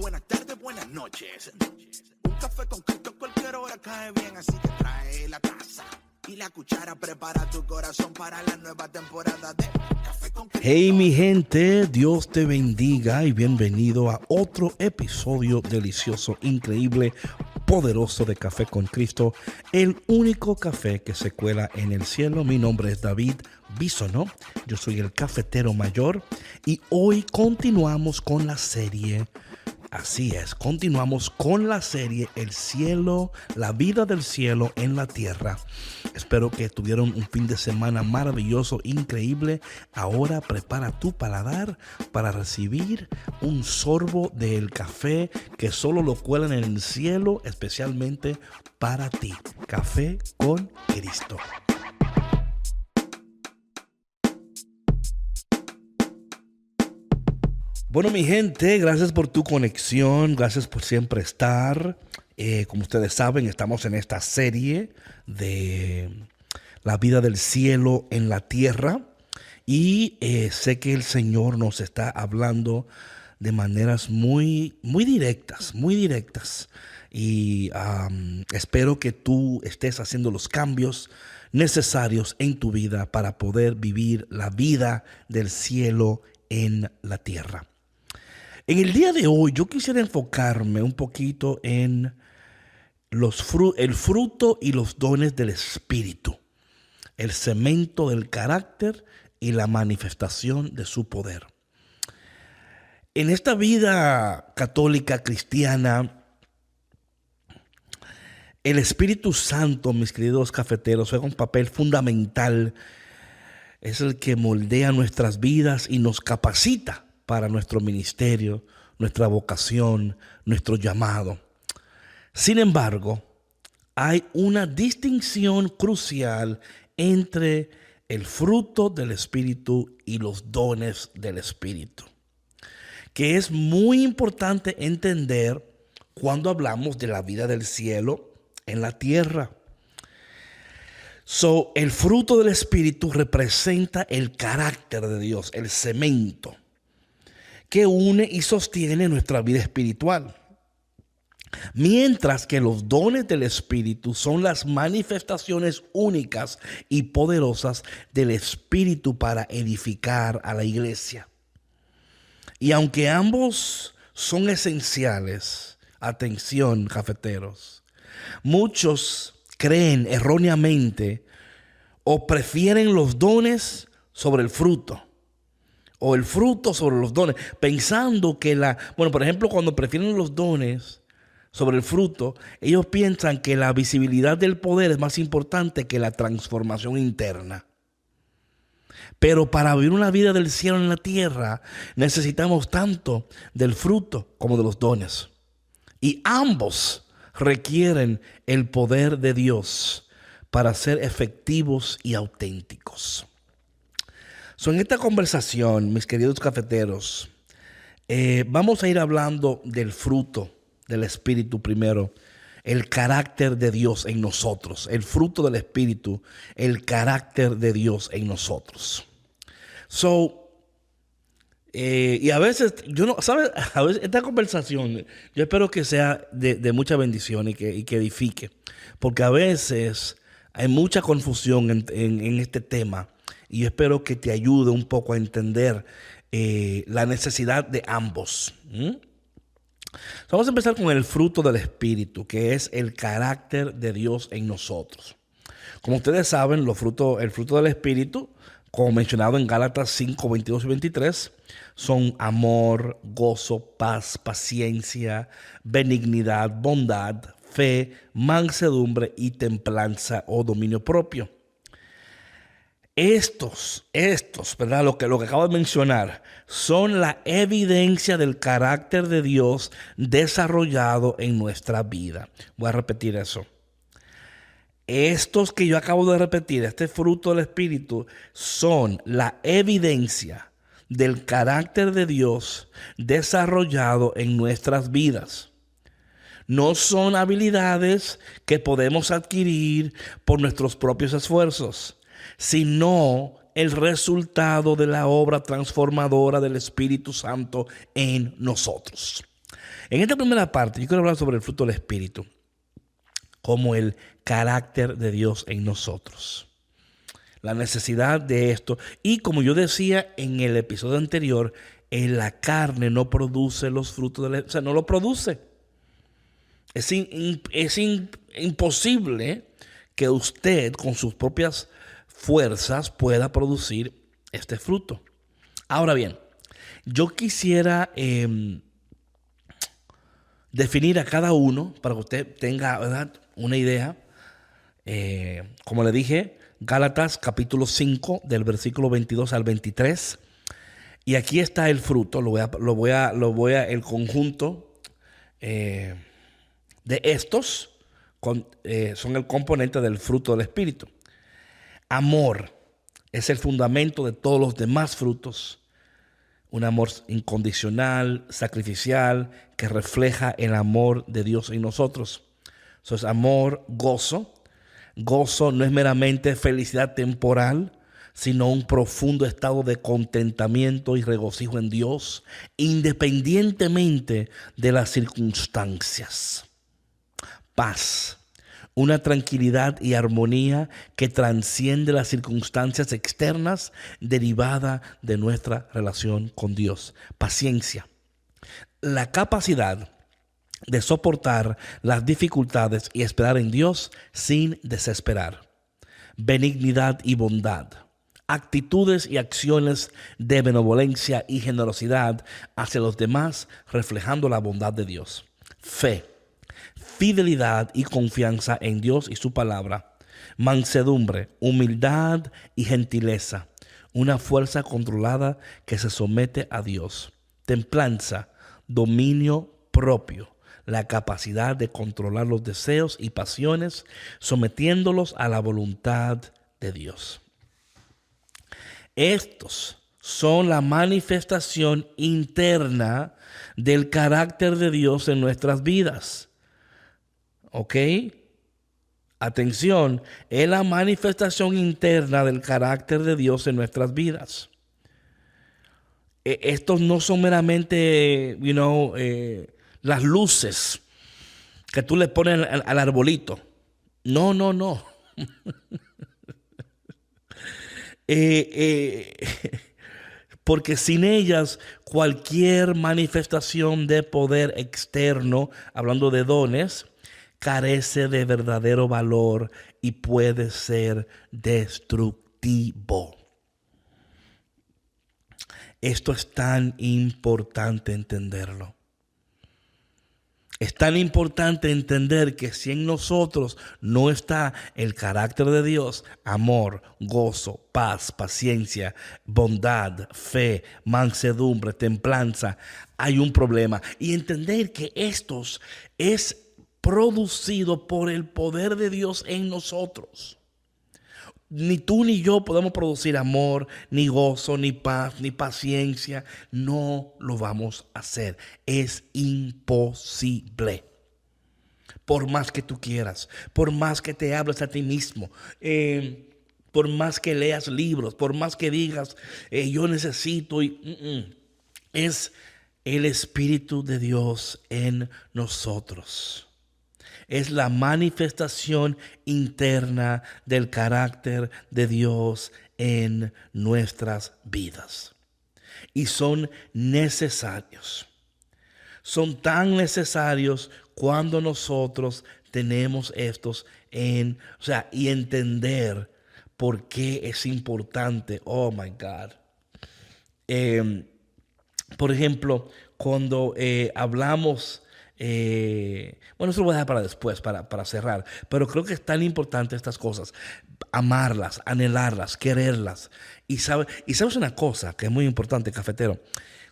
buenas tardes, buenas noches. Un café con Cristo a cualquier hora cae bien, así que trae la taza y la cuchara. Prepara tu corazón para la nueva temporada de Café con Cristo. Hey mi gente, Dios te bendiga y bienvenido a otro episodio delicioso, increíble, poderoso de Café con Cristo, el único café que se cuela en el cielo. Mi nombre es David Bisonó, yo soy el cafetero mayor y hoy continuamos con la serie. Así es, continuamos con la serie El cielo, la vida del cielo en la tierra. Espero que tuvieron un fin de semana maravilloso, increíble. Ahora prepara tu paladar para recibir un sorbo del café que solo lo cuelan en el cielo, especialmente para ti. Café con Cristo. Bueno, mi gente, gracias por tu conexión, gracias por siempre estar. Como ustedes saben, estamos en esta serie de la vida del cielo en la tierra y sé que el Señor nos está hablando de maneras muy directas, y espero que tú estés haciendo los cambios necesarios en tu vida para poder vivir la vida del cielo en la tierra. En el día de hoy yo quisiera enfocarme un poquito en el fruto y los dones del Espíritu, el cemento del carácter y la manifestación de su poder. En esta vida católica cristiana, el Espíritu Santo, mis queridos cafeteros, juega un papel fundamental. Es el que moldea nuestras vidas y nos capacita para nuestro ministerio, nuestra vocación, nuestro llamado. Sin embargo, hay una distinción crucial entre el fruto del Espíritu y los dones del Espíritu, que es muy importante entender cuando hablamos de la vida del cielo en la tierra. El fruto del Espíritu representa el carácter de Dios, el cemento que une y sostiene nuestra vida espiritual. Mientras que los dones del Espíritu son las manifestaciones únicas y poderosas del Espíritu para edificar a la iglesia. Y aunque ambos son esenciales, atención cafeteros, muchos creen erróneamente o prefieren los dones sobre el fruto. O el fruto sobre los dones, pensando que por ejemplo, cuando prefieren los dones sobre el fruto, ellos piensan que la visibilidad del poder es más importante que la transformación interna. Pero para vivir una vida del cielo en la tierra, necesitamos tanto del fruto como de los dones. Y ambos requieren el poder de Dios para ser efectivos y auténticos. En esta conversación, mis queridos cafeteros, vamos a ir hablando del fruto del Espíritu primero, el carácter de Dios en nosotros, el fruto del Espíritu, el carácter de Dios en nosotros. Y a veces, a veces esta conversación, yo espero que sea de mucha bendición y que edifique, porque a veces hay mucha confusión en este tema. Y yo espero que te ayude un poco a entender la necesidad de ambos. Vamos a empezar con el fruto del Espíritu, que es el carácter de Dios en nosotros. Como ustedes saben, el fruto del Espíritu, como mencionado en Gálatas 5, 22 y 23, son amor, gozo, paz, paciencia, benignidad, bondad, fe, mansedumbre y templanza o dominio propio. Estos, ¿verdad? Lo que acabo de mencionar, son la evidencia del carácter de Dios desarrollado en nuestra vida. Voy a repetir eso. Estos que yo acabo de repetir, este fruto del Espíritu, son la evidencia del carácter de Dios desarrollado en nuestras vidas. No son habilidades que podemos adquirir por nuestros propios esfuerzos, sino el resultado de la obra transformadora del Espíritu Santo en nosotros. En esta primera parte yo quiero hablar sobre el fruto del Espíritu, como el carácter de Dios en nosotros. La necesidad de esto. Y como yo decía en el episodio anterior, en la carne no produce los frutos o sea, no lo produce. Es imposible que usted con sus propias fuerzas pueda producir este fruto. Ahora bien, yo quisiera definir a cada uno para que usted tenga, ¿verdad?, una idea. Como le dije, Gálatas capítulo 5 del versículo 22 al 23. Y aquí está el fruto, el conjunto de estos son el componente del fruto del Espíritu. Amor es el fundamento de todos los demás frutos. Un amor incondicional, sacrificial, que refleja el amor de Dios en nosotros. Eso es amor, gozo. Gozo no es meramente felicidad temporal, sino un profundo estado de contentamiento y regocijo en Dios, independientemente de las circunstancias. Paz, una tranquilidad y armonía que trasciende las circunstancias externas derivada de nuestra relación con Dios. Paciencia, la capacidad de soportar las dificultades y esperar en Dios sin desesperar. Benignidad y bondad, actitudes y acciones de benevolencia y generosidad hacia los demás, reflejando la bondad de Dios. Fe, fidelidad y confianza en Dios y su palabra. Mansedumbre, humildad y gentileza, una fuerza controlada que se somete a Dios. Templanza, dominio propio, la capacidad de controlar los deseos y pasiones, sometiéndolos a la voluntad de Dios. Estos son la manifestación interna del carácter de Dios en nuestras vidas. ¿Ok? Atención, es la manifestación interna del carácter de Dios en nuestras vidas. Estos no son meramente, las luces que tú le pones al arbolito. No. Porque sin ellas cualquier manifestación de poder externo, hablando de dones, carece de verdadero valor y puede ser destructivo. Esto es tan importante entenderlo. Es tan importante entender que si en nosotros no está el carácter de Dios, amor, gozo, paz, paciencia, bondad, fe, mansedumbre, templanza, hay un problema. Y entender que estos es producido por el poder de Dios en nosotros. Ni tú ni yo podemos producir amor, ni gozo, ni paz, ni paciencia. No lo vamos a hacer. Es imposible. Por más que tú quieras, por más que te hables a ti mismo, por más que leas libros, por más que digas, yo necesito, es el Espíritu de Dios en nosotros. Es la manifestación interna del carácter de Dios en nuestras vidas. Y son necesarios. Son tan necesarios cuando nosotros tenemos estos y entender por qué es importante. Oh my God. Por ejemplo, cuando hablamos... eso lo voy a dejar para después, para cerrar. Pero creo que es tan importante estas cosas. Amarlas, anhelarlas, quererlas. Y sabes una cosa que es muy importante, cafetero.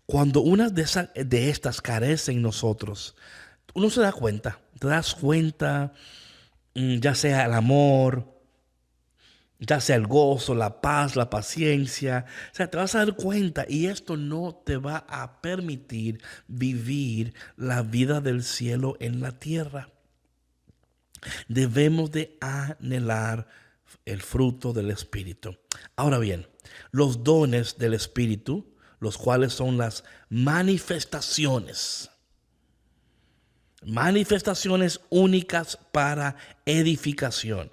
Cuando una de estas carece en nosotros, uno se da cuenta. Te das cuenta, ya sea el amor, ya sea el gozo, la paz, la paciencia. O sea, te vas a dar cuenta y esto no te va a permitir vivir la vida del cielo en la tierra. Debemos de anhelar el fruto del Espíritu. Ahora bien, los dones del Espíritu, los cuales son las manifestaciones Manifestaciones únicas para edificación.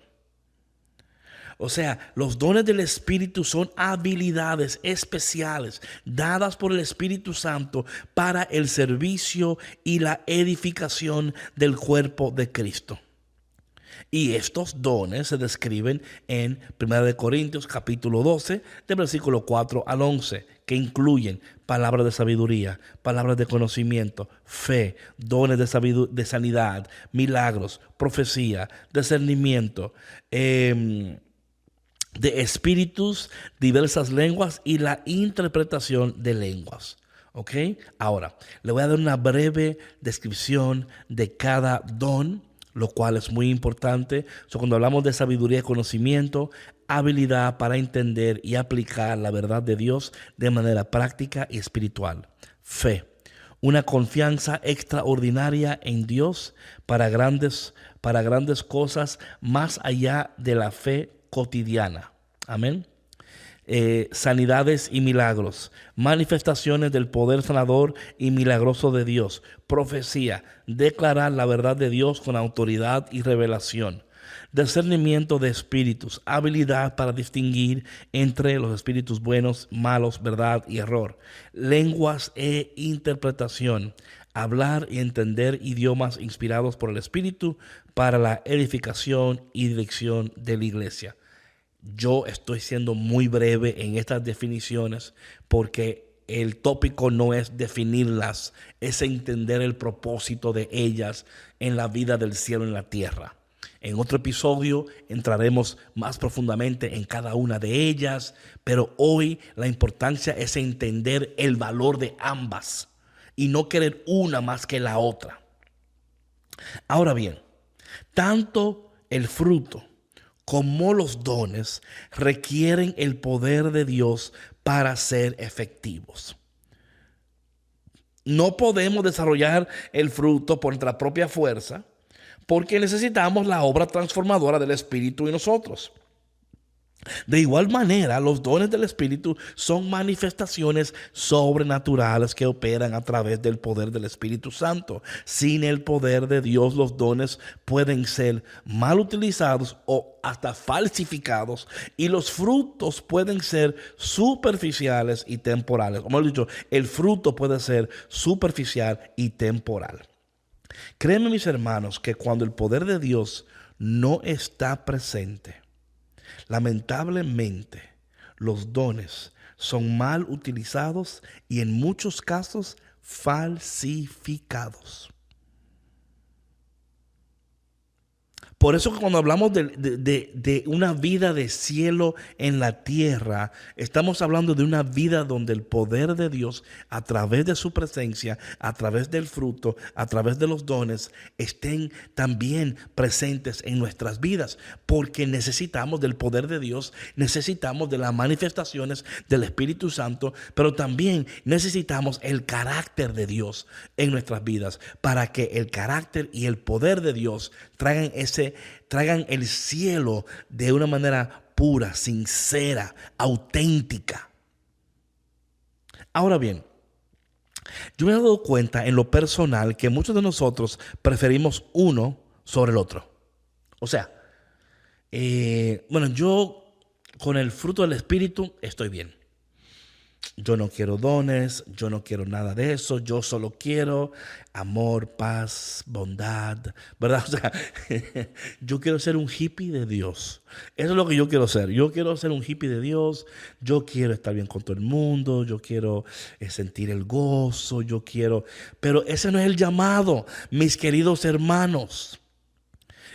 O sea, los dones del Espíritu son habilidades especiales dadas por el Espíritu Santo para el servicio y la edificación del cuerpo de Cristo. Y estos dones se describen en 1 Corintios capítulo 12, del versículo 4 al 11, que incluyen palabras de sabiduría, palabras de conocimiento, fe, dones de sanidad, milagros, profecía, discernimiento, de espíritus, diversas lenguas y la interpretación de lenguas. ¿Ok? Ahora, le voy a dar una breve descripción de cada don, lo cual es muy importante. Cuando hablamos de sabiduría y conocimiento, habilidad para entender y aplicar la verdad de Dios de manera práctica y espiritual. Fe, una confianza extraordinaria en Dios para grandes cosas más allá de la fe cotidiana. Amén. Sanidades y milagros, manifestaciones del poder sanador y milagroso de Dios, profecía, declarar la verdad de Dios con autoridad y revelación, discernimiento de espíritus, habilidad para distinguir entre los espíritus buenos, malos, verdad y error, lenguas e interpretación, hablar y entender idiomas inspirados por el Espíritu para la edificación y dirección de la iglesia. Yo estoy siendo muy breve en estas definiciones porque el tópico no es definirlas, es entender el propósito de ellas en la vida del cielo y en la tierra. En otro episodio entraremos más profundamente en cada una de ellas, pero hoy la importancia es entender el valor de ambas y no querer una más que la otra. Ahora bien, tanto el fruto como los dones requieren el poder de Dios para ser efectivos. No podemos desarrollar el fruto por nuestra propia fuerza porque necesitamos la obra transformadora del Espíritu en nosotros. De igual manera, los dones del Espíritu son manifestaciones sobrenaturales que operan a través del poder del Espíritu Santo. Sin el poder de Dios, los dones pueden ser mal utilizados o hasta falsificados, y los frutos pueden ser superficiales y temporales. Como he dicho, el fruto puede ser superficial y temporal. Créanme, mis hermanos, que cuando el poder de Dios no está presente, lamentablemente, los dones son mal utilizados y en muchos casos falsificados. Por eso que cuando hablamos de una vida de cielo en la tierra, estamos hablando de una vida donde el poder de Dios, a través de su presencia, a través del fruto, a través de los dones, estén también presentes en nuestras vidas. Porque necesitamos del poder de Dios, necesitamos de las manifestaciones del Espíritu Santo, pero también necesitamos el carácter de Dios en nuestras vidas, para que el carácter y el poder de Dios traigan el cielo de una manera pura, sincera, auténtica. Ahora bien, yo me he dado cuenta en lo personal que muchos de nosotros preferimos uno sobre el otro. O sea, yo con el fruto del Espíritu estoy bien. Yo no quiero dones, yo no quiero nada de eso, yo solo quiero amor, paz, bondad, ¿verdad? O sea, yo quiero ser un hippie de Dios. Eso es lo que yo quiero ser. Yo quiero ser un hippie de Dios, yo quiero estar bien con todo el mundo, yo quiero sentir el gozo, pero ese no es el llamado, mis queridos hermanos.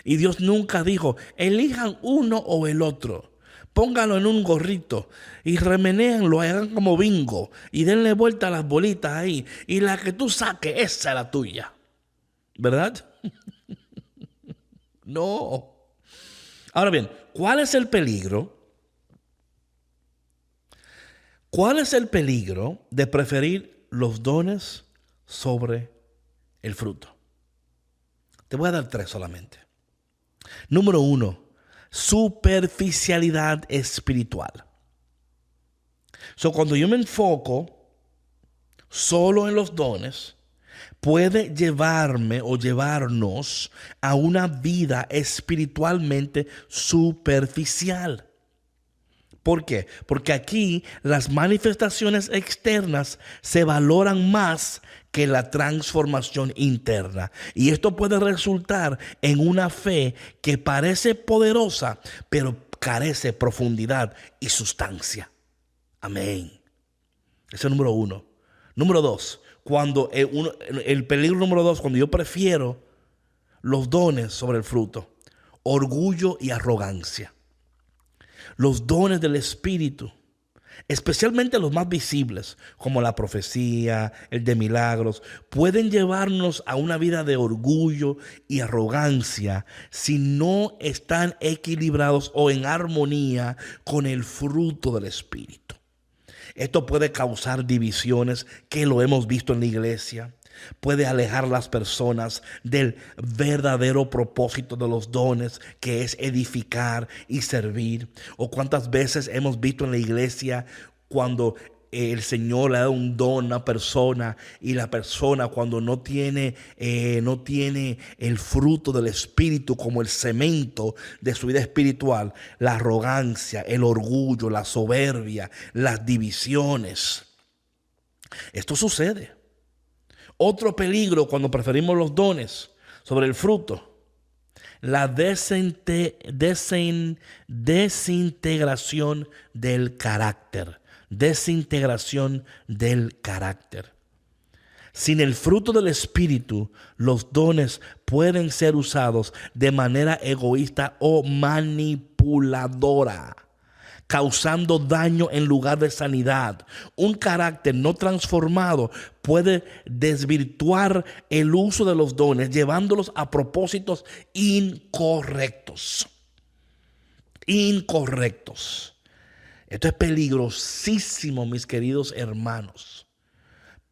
Y Dios nunca dijo, elijan uno o el otro. Pónganlo en un gorrito y remenéanlo, hagan como bingo y denle vuelta a las bolitas ahí. Y la que tú saques, esa es la tuya. ¿Verdad? No. Ahora bien, ¿cuál es el peligro? ¿Cuál es el peligro de preferir los dones sobre el fruto? Te voy a dar 3 solamente. Número 1. Superficialidad espiritual. Cuando yo me enfoco solo en los dones, puede llevarme o llevarnos a una vida espiritualmente superficial. ¿Por qué? Porque aquí las manifestaciones externas se valoran más que la transformación interna. Y esto puede resultar en una fe que parece poderosa, pero carece de profundidad y sustancia. Amén. Ese es el número uno. Número dos, el peligro número dos, cuando yo prefiero los dones sobre el fruto, orgullo y arrogancia. Los dones del Espíritu, especialmente los más visibles, como la profecía, el de milagros, pueden llevarnos a una vida de orgullo y arrogancia si no están equilibrados o en armonía con el fruto del Espíritu. Esto puede causar divisiones, que lo hemos visto en la iglesia. Puede alejar a las personas del verdadero propósito de los dones, que es edificar y servir. O cuántas veces hemos visto en la iglesia cuando el Señor le da un don a una persona y la persona, cuando no tiene el fruto del Espíritu como el cemento de su vida espiritual, la arrogancia, el orgullo, la soberbia, las divisiones. Esto sucede. Otro peligro cuando preferimos los dones sobre el fruto, la desintegración del carácter. Desintegración del carácter. Sin el fruto del Espíritu, los dones pueden ser usados de manera egoísta o manipuladora, causando daño en lugar de sanidad. Un carácter no transformado puede desvirtuar el uso de los dones, llevándolos a propósitos incorrectos. Esto es peligrosísimo, mis queridos hermanos.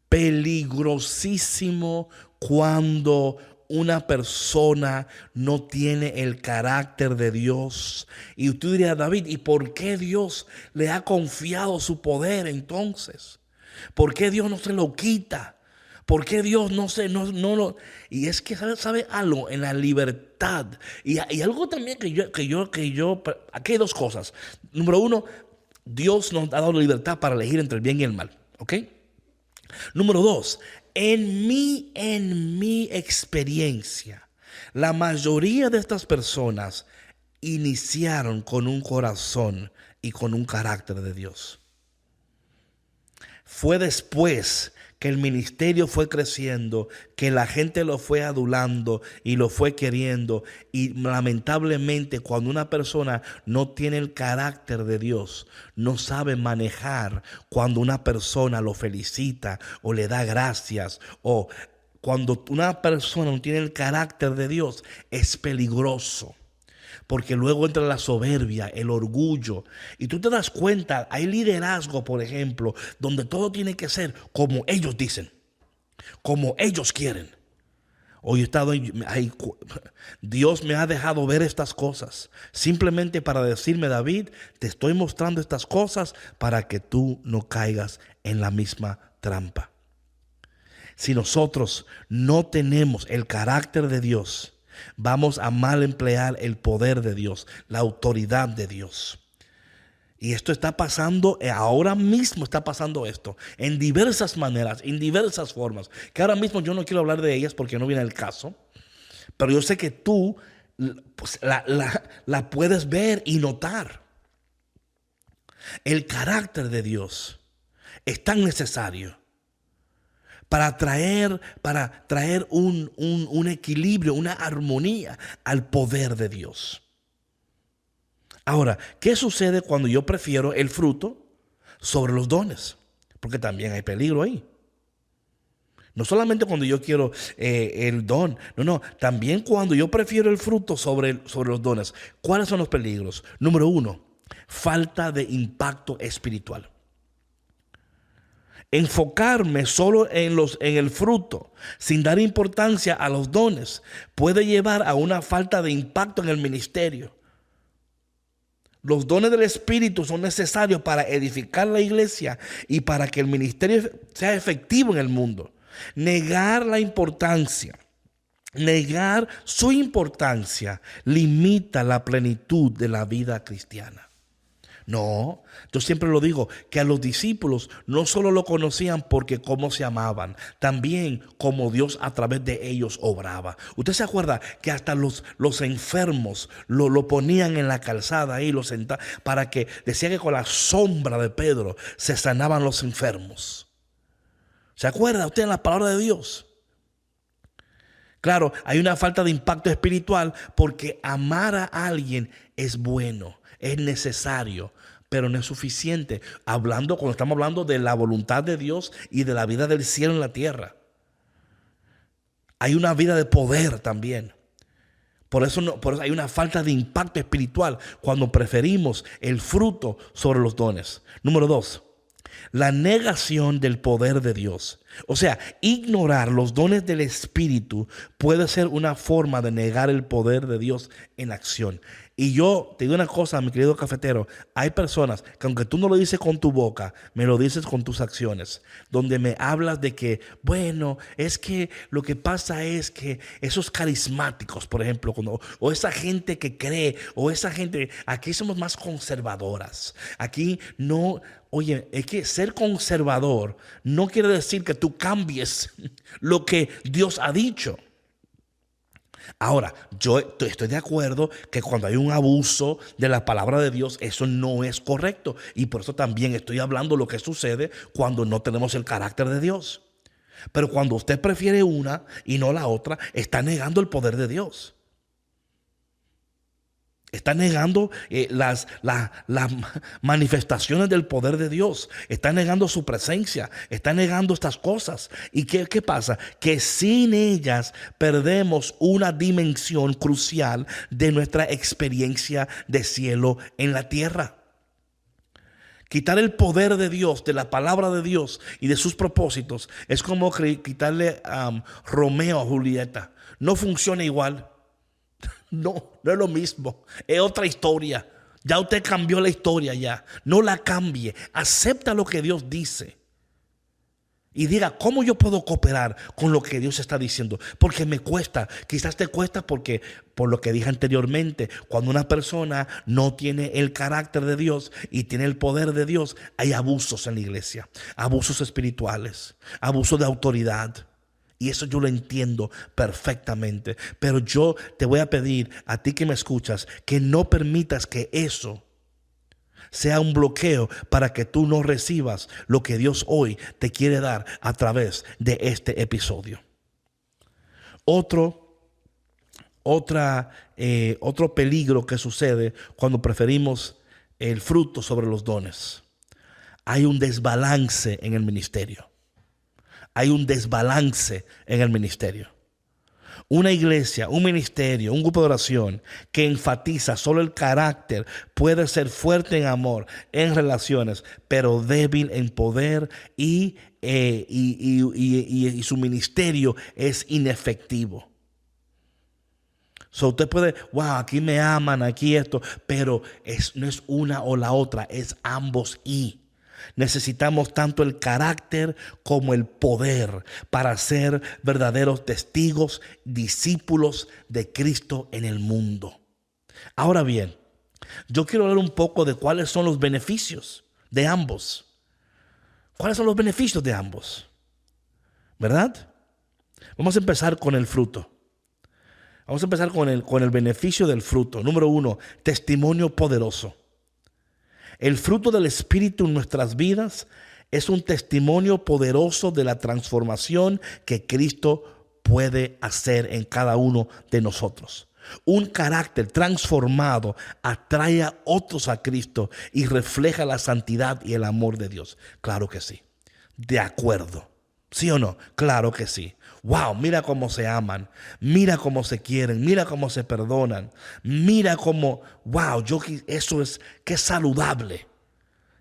Peligrosísimo cuando una persona no tiene el carácter de Dios. Y tú dirías, David, ¿y por qué Dios le ha confiado su poder entonces? ¿Por qué Dios no se lo quita? ¿Por qué Dios no lo? Y es que sabe algo en la libertad. Y algo también que yo, aquí hay dos cosas. Número uno, Dios nos ha dado libertad para elegir entre el bien y el mal. ¿Ok? Número dos, en mi experiencia, la mayoría de estas personas iniciaron con un corazón y con un carácter de Dios. Fue después que el ministerio fue creciendo, que la gente lo fue adulando y lo fue queriendo. Y lamentablemente, cuando una persona no tiene el carácter de Dios, no sabe manejar cuando una persona lo felicita o le da gracias, o cuando una persona no tiene el carácter de Dios, es peligroso. Porque luego entra la soberbia, el orgullo. Y tú te das cuenta, hay liderazgo, por ejemplo, donde todo tiene que ser como ellos dicen, como ellos quieren. Hoy he estado ahí, Dios me ha dejado ver estas cosas, simplemente para decirme, David, te estoy mostrando estas cosas para que tú no caigas en la misma trampa. Si nosotros no tenemos el carácter de Dios, vamos a mal emplear el poder de Dios, la autoridad de Dios. Y esto está pasando, ahora mismo está pasando esto, en diversas maneras, en diversas formas, que ahora mismo yo no quiero hablar de ellas porque no viene el caso, pero yo sé que tú pues, la puedes ver y notar. El carácter de Dios es tan necesario para traer un equilibrio, una armonía al poder de Dios. Ahora, ¿qué sucede cuando yo prefiero el fruto sobre los dones? Porque también hay peligro ahí. No solamente cuando yo quiero el don, no, también cuando yo prefiero el fruto sobre los dones. ¿Cuáles son los peligros? Número uno, falta de impacto espiritual. Enfocarme solo en el fruto, sin dar importancia a los dones, puede llevar a una falta de impacto en el ministerio. Los dones del Espíritu son necesarios para edificar la iglesia y para que el ministerio sea efectivo en el mundo. Negar su importancia limita la plenitud de la vida cristiana. No, yo siempre lo digo, que a los discípulos no solo lo conocían porque cómo se amaban, también como Dios a través de ellos obraba. ¿Usted se acuerda que hasta los enfermos lo ponían en la calzada ahí, lo sentaban, para que decía que con la sombra de Pedro se sanaban los enfermos? ¿Se acuerda usted en la palabra de Dios? Claro, hay una falta de impacto espiritual porque amar a alguien es bueno, es necesario, pero no es suficiente. Cuando estamos hablando de la voluntad de Dios y de la vida del cielo en la tierra. Hay una vida de poder también. Por eso hay una falta de impacto espiritual cuando preferimos el fruto sobre los dones. Número 2. La negación del poder de Dios. O sea, ignorar los dones del Espíritu puede ser una forma de negar el poder de Dios en acción. Y yo te digo una cosa, mi querido cafetero, hay personas que aunque tú no lo dices con tu boca, me lo dices con tus acciones, donde me hablas de que, bueno, es que lo que pasa es que esos carismáticos, por ejemplo, o esa gente que cree, o esa gente, aquí somos más conservadoras, aquí no. Oye, es que ser conservador no quiere decir que tú cambies lo que Dios ha dicho. Ahora, yo estoy de acuerdo que cuando hay un abuso de la palabra de Dios, eso no es correcto. Y por eso también estoy hablando lo que sucede cuando no tenemos el carácter de Dios. Pero cuando usted prefiere una y no la otra, está negando el poder de Dios. Está negando las manifestaciones del poder de Dios. Está negando su presencia. Está negando estas cosas. ¿Y qué pasa? Que sin ellas perdemos una dimensión crucial de nuestra experiencia de cielo en la tierra. Quitar el poder de Dios, de la palabra de Dios y de sus propósitos es como quitarle Romeo a Julieta. No funciona igual. No es lo mismo, es otra historia. Ya usted cambió la historia ya. No la cambie, acepta lo que Dios dice. Y diga, ¿cómo yo puedo cooperar con lo que Dios está diciendo? Porque me cuesta, quizás te cuesta porque, por lo que dije anteriormente, cuando una persona no tiene el carácter de Dios y tiene el poder de Dios, hay abusos en la iglesia, abusos espirituales, abuso de autoridad. Y eso yo lo entiendo perfectamente. Pero yo te voy a pedir a ti que me escuchas que no permitas que eso sea un bloqueo para que tú no recibas lo que Dios hoy te quiere dar a través de este episodio. Otro peligro que sucede cuando preferimos el fruto sobre los dones. Hay un desbalance en el ministerio. Hay un desbalance en el ministerio. Una iglesia, un ministerio, un grupo de oración que enfatiza solo el carácter puede ser fuerte en amor, en relaciones, pero débil en poder y su ministerio es inefectivo. Usted puede, wow, aquí me aman, aquí esto, pero no es una o la otra, es ambos y. Necesitamos tanto el carácter como el poder para ser verdaderos testigos, discípulos de Cristo en el mundo. Ahora bien, yo quiero hablar un poco de cuáles son los beneficios de ambos. ¿Cuáles son los beneficios de ambos? ¿Verdad? Vamos a empezar con el fruto. Vamos a empezar con el beneficio del fruto. Número 1, testimonio poderoso. El fruto del Espíritu en nuestras vidas es un testimonio poderoso de la transformación que Cristo puede hacer en cada uno de nosotros. Un carácter transformado atrae a otros a Cristo y refleja la santidad y el amor de Dios. Claro que sí. De acuerdo. ¿Sí o no? Claro que sí. Wow, mira cómo se aman, mira cómo se quieren, mira cómo se perdonan, mira cómo, wow, eso es, qué saludable,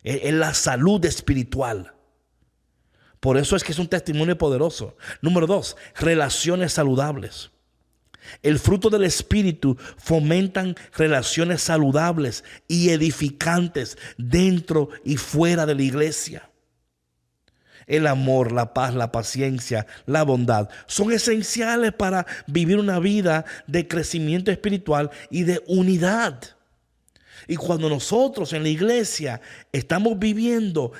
es la salud espiritual. Por eso es que es un testimonio poderoso. Número 2, relaciones saludables. El fruto del Espíritu fomentan relaciones saludables y edificantes dentro y fuera de la iglesia. El amor, la paz, la paciencia, la bondad son esenciales para vivir una vida de crecimiento espiritual y de unidad. Y cuando nosotros en la iglesia estamos viviendo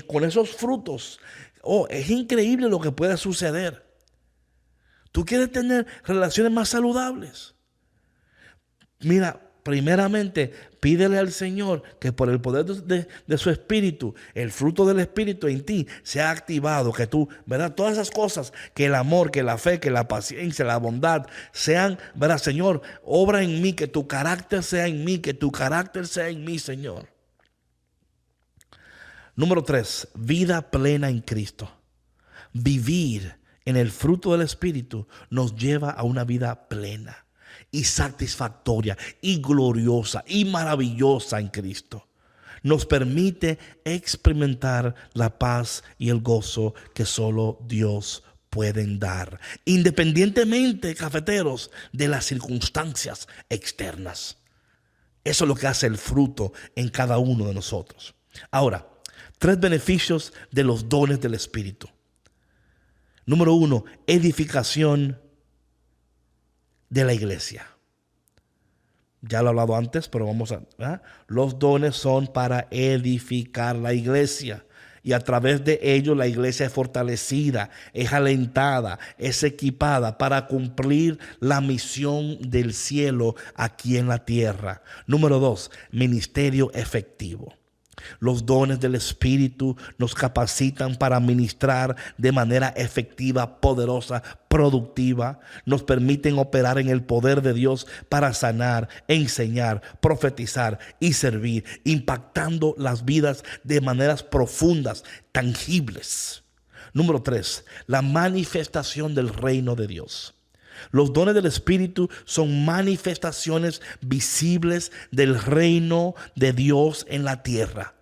con esos frutos, es increíble lo que puede suceder. ¿Tú quieres tener relaciones más saludables? Mira, primeramente, pídele al Señor que por el poder de su Espíritu, el fruto del Espíritu en ti sea activado, que tú, ¿verdad? Todas esas cosas, que el amor, que la fe, que la paciencia, la bondad, sean, ¿verdad? Señor, obra en mí, que tu carácter sea en mí, que tu carácter sea en mí, Señor. Número 3, vida plena en Cristo. Vivir en el fruto del Espíritu nos lleva a una vida plena y satisfactoria y gloriosa y maravillosa en Cristo. Nos permite experimentar la paz y el gozo que solo Dios puede dar, independientemente, cafeteros, de las circunstancias externas. Eso es lo que hace el fruto en cada uno de nosotros. Ahora, 3 beneficios de los dones del Espíritu. Número 1, edificación de la iglesia. Ya lo he hablado antes, pero los dones son para edificar la iglesia. Y a través de ellos la iglesia es fortalecida, es alentada, es equipada para cumplir la misión del cielo aquí en la tierra. Número 2, ministerio efectivo. Los dones del Espíritu nos capacitan para ministrar de manera efectiva, poderosa, productiva. Nos permiten operar en el poder de Dios para sanar, enseñar, profetizar y servir, impactando las vidas de maneras profundas, tangibles. Número 3, la manifestación del reino de Dios. Los dones del Espíritu son manifestaciones visibles del reino de Dios en la tierra.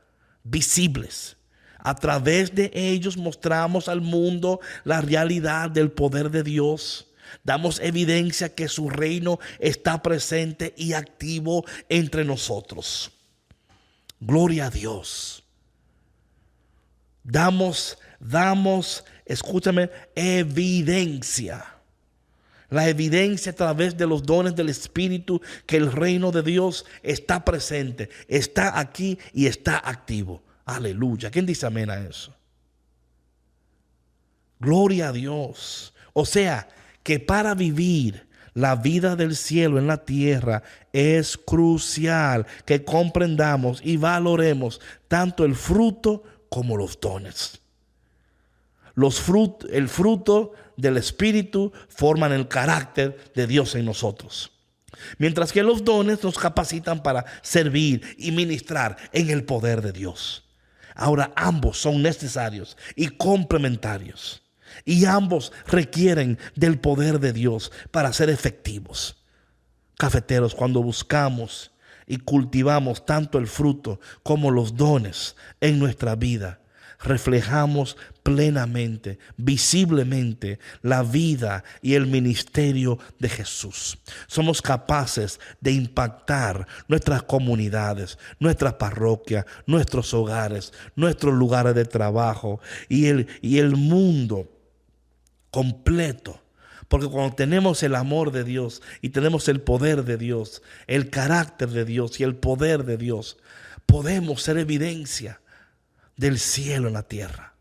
Visibles. A través de ellos mostramos al mundo la realidad del poder de Dios. Damos evidencia que su reino está presente y activo entre nosotros. Gloria a Dios. Damos, escúchame, evidencia. La evidencia a través de los dones del Espíritu que el reino de Dios está presente, está aquí y está activo. Aleluya. ¿Quién dice amén a eso? Gloria a Dios. O sea, que para vivir la vida del cielo en la tierra es crucial que comprendamos y valoremos tanto el fruto como los dones. El fruto del Espíritu forman el carácter de Dios en nosotros. Mientras que los dones nos capacitan para servir y ministrar en el poder de Dios. Ahora ambos son necesarios y complementarios. Y ambos requieren del poder de Dios para ser efectivos. Cafeteros, cuando buscamos y cultivamos tanto el fruto como los dones en nuestra vida, reflejamos plenamente, visiblemente la vida y el ministerio de Jesús. Somos capaces de impactar nuestras comunidades, nuestras parroquias, nuestros hogares, nuestros lugares de trabajo y el mundo completo. Porque cuando tenemos el amor de Dios y tenemos el poder de Dios, el carácter de Dios y el poder de Dios, podemos ser evidencia del cielo en la tierra.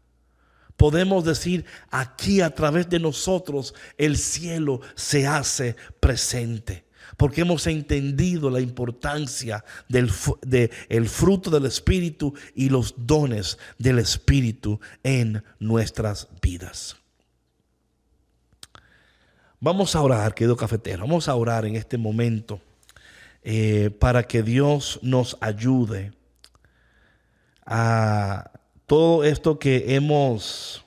Podemos decir, aquí a través de nosotros el cielo se hace presente. Porque hemos entendido la importancia del fruto del Espíritu y los dones del Espíritu en nuestras vidas. Vamos a orar, querido cafetero. Vamos a orar en este momento para que Dios nos ayude a todo esto que hemos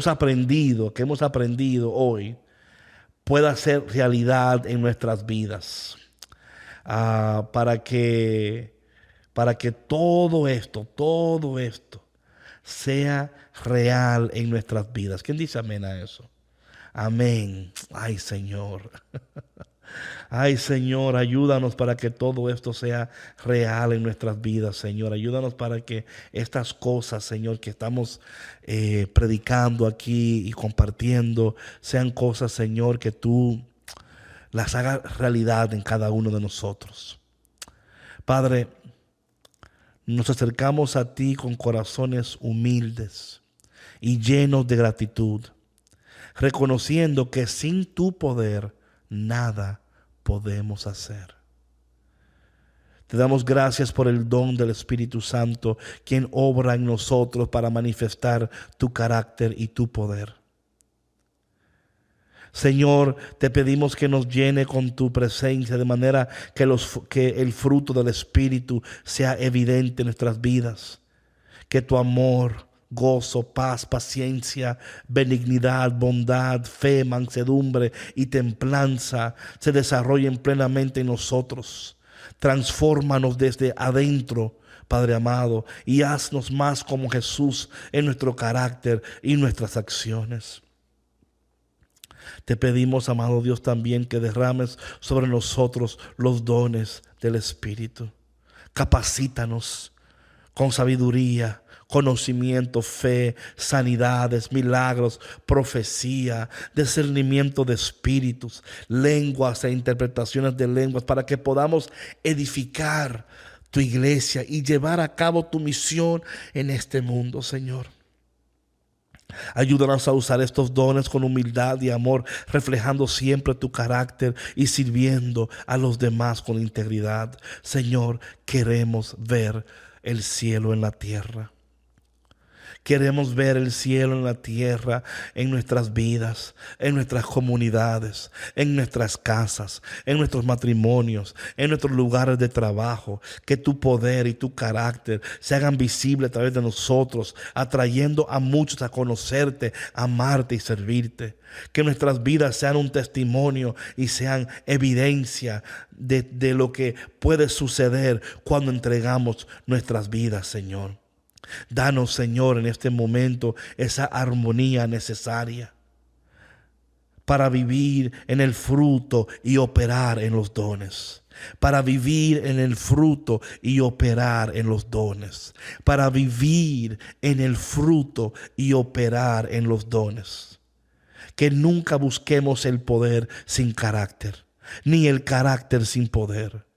aprendido hoy pueda ser realidad en nuestras vidas. Para que todo esto sea real en nuestras vidas. ¿Quién dice amén a eso? Amén. Ay, Señor. Ay, Señor, ayúdanos para que todo esto sea real en nuestras vidas, Señor. Ayúdanos para que estas cosas, Señor, que estamos predicando aquí y compartiendo, sean cosas, Señor, que tú las hagas realidad en cada uno de nosotros. Padre, nos acercamos a ti con corazones humildes y llenos de gratitud, reconociendo que sin tu poder nada podemos hacer. Te damos gracias por el don del Espíritu Santo, quien obra en nosotros para manifestar tu carácter y tu poder. Señor, te pedimos que nos llene con tu presencia de manera que el fruto del Espíritu sea evidente en nuestras vidas. Que tu amor, gozo, paz, paciencia, benignidad, bondad, fe, mansedumbre y templanza se desarrollen plenamente en nosotros. Transfórmanos desde adentro, Padre amado, y haznos más como Jesús en nuestro carácter y nuestras acciones. Te pedimos, amado Dios, también que derrames sobre nosotros los dones del Espíritu. Capacítanos con sabiduría, conocimiento, fe, sanidades, milagros, profecía, discernimiento de espíritus, lenguas e interpretaciones de lenguas, para que podamos edificar tu iglesia y llevar a cabo tu misión en este mundo, Señor. Ayúdanos a usar estos dones con humildad y amor, reflejando siempre tu carácter y sirviendo a los demás con integridad. Señor, queremos ver el cielo en la tierra. Queremos ver el cielo en la tierra, en nuestras vidas, en nuestras comunidades, en nuestras casas, en nuestros matrimonios, en nuestros lugares de trabajo. Que tu poder y tu carácter se hagan visibles a través de nosotros, atrayendo a muchos a conocerte, amarte y servirte. Que nuestras vidas sean un testimonio y sean evidencia de lo que puede suceder cuando entregamos nuestras vidas, Señor. Danos, Señor, en este momento esa armonía necesaria para vivir en el fruto y operar en los dones. Para vivir en el fruto y operar en los dones. Para vivir en el fruto y operar en los dones. Que nunca busquemos el poder sin carácter, ni el carácter sin poder.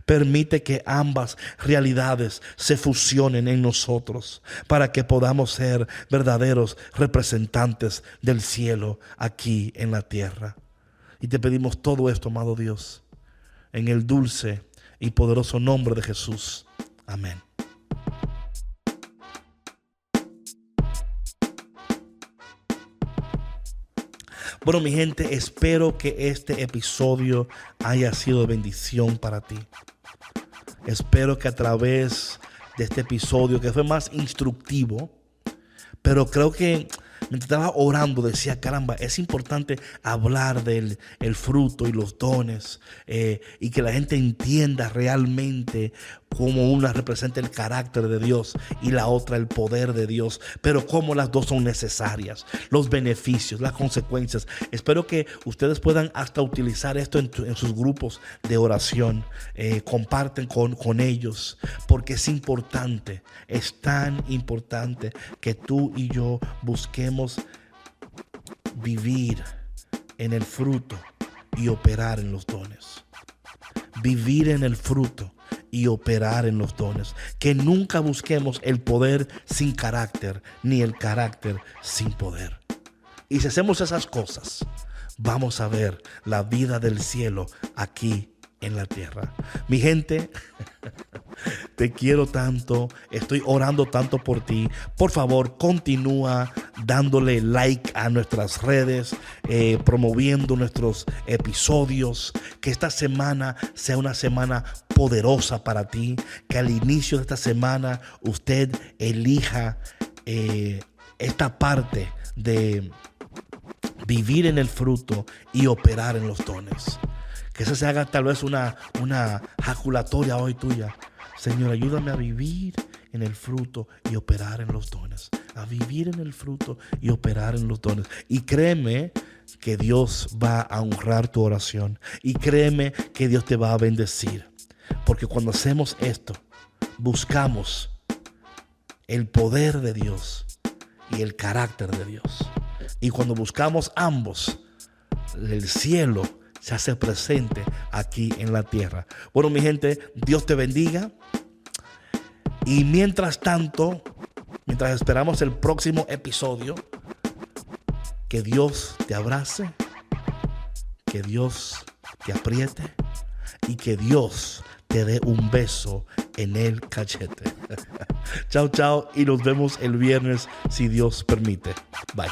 Permite que ambas realidades se fusionen en nosotros para que podamos ser verdaderos representantes del cielo aquí en la tierra. Y te pedimos todo esto, amado Dios, en el dulce y poderoso nombre de Jesús. Amén. Bueno, mi gente, espero que este episodio haya sido de bendición para ti. Espero que a través de este episodio, que fue más instructivo, pero creo que mientras estaba orando decía, caramba, es importante hablar del el fruto y los dones y que la gente entienda realmente cómo una representa el carácter de Dios y la otra el poder de Dios, pero cómo las dos son necesarias, los beneficios, las consecuencias. Espero que ustedes puedan hasta utilizar esto en sus grupos de oración. Comparten con ellos, porque es importante, es tan importante que tú y yo busquemos vivir en el fruto y operar en los dones. Vivir en el fruto y operar en los dones. Que nunca busquemos el poder sin carácter, ni el carácter sin poder. Y si hacemos esas cosas, vamos a ver la vida del cielo aquí en la tierra. Mi gente, te quiero tanto, estoy orando tanto por ti. Por favor, continúa dándole like a nuestras redes, promoviendo nuestros episodios. Que esta semana sea una semana poderosa para ti. Que al inicio de esta semana usted elija esta parte de vivir en el fruto y operar en los dones. Que esa se haga tal vez una jaculatoria hoy tuya. Señor, ayúdame a vivir en el fruto y operar en los dones. A vivir en el fruto y operar en los dones. Y créeme que Dios va a honrar tu oración. Y créeme que Dios te va a bendecir. Porque cuando hacemos esto, buscamos el poder de Dios y el carácter de Dios. Y cuando buscamos ambos, el cielo se hace presente aquí en la tierra. Bueno, mi gente, Dios te bendiga. Y mientras tanto, mientras esperamos el próximo episodio, que Dios te abrace, que Dios te apriete y que Dios te dé un beso en el cachete. Chao, chao, y nos vemos el viernes si Dios permite. Bye.